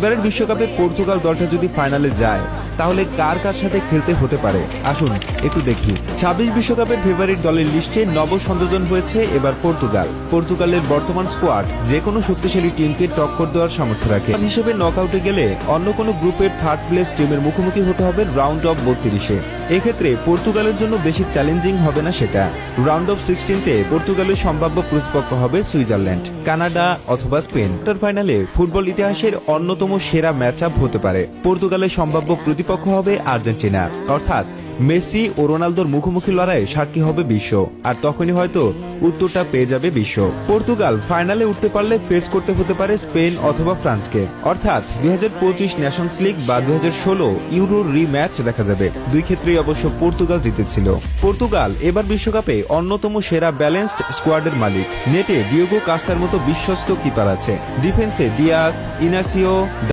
এবারের বিশ্বকাপে পর্তুগাল দলটা যদি ফাইনালে যায় তাহলে কার কার সাথে খেলতে হতে পারে আসুন একটু দেখি। ২৬ বিশ্বকাপের ফেভারিট দলের লিস্টে নবসংযোজন হয়েছে এবার পর্তুগালের বর্তমান স্কোয়াড যে কোনো শক্তিশালী টিমকে টক্কর দেওয়ার সামর্থ্য রাখে। হিসেবে নকআউটে গেলে অন্য কোনো গ্রুপের থার্ড প্লেস টিমের মুখোমুখি হতে হবে রাউন্ড অফ ৩২-এ। এক্ষেত্রে পর্তুগালের জন্য বেশি চ্যালেঞ্জিং হবে না সেটা। রাউন্ড অফ 16-তে পর্তুগালের সম্ভাব্য প্রতিপক্ষ হবে সুইজারল্যান্ড, কানাডা অথবা স্পেন। ফাইনালে ফুটবল ইতিহাসের অন্যতম সেরা ম্যাচ আপ হতে পারে। পর্তুগালের সম্ভাব্য প্রতিপক্ষ হবে আর্জেন্টিনা, অর্থাৎ মেসি ও রোনালদোর মুখোমুখি লড়াই সাক্ষী হবে বিশ্ব। আর তখনই হয়তো উত্তরটা পেয়ে যাবে বিশ্ব। পর্তুগাল ফাইনালে উঠতে পারলে ফেস করতে হতে পারে স্পেন অথবা ফ্রান্সকে, অর্থাৎ ২০২৫ নেশনস লিগ বা ২০১৬ ইউরোর রিম্যাচ দেখা যাবে। দুই ক্ষেত্রেই অবশ্য পর্তুগাল জিতেছিল। পর্তুগাল এবার বিশ্বকাপে অন্যতম সেরা ব্যালেন্সড স্কোয়াডের মালিক। নেটে ডিয়েগো কাস্টার মতো বিশ্বস্ত কিপার আছে, ডিফেন্সে ডিয়াস, ইনাসিও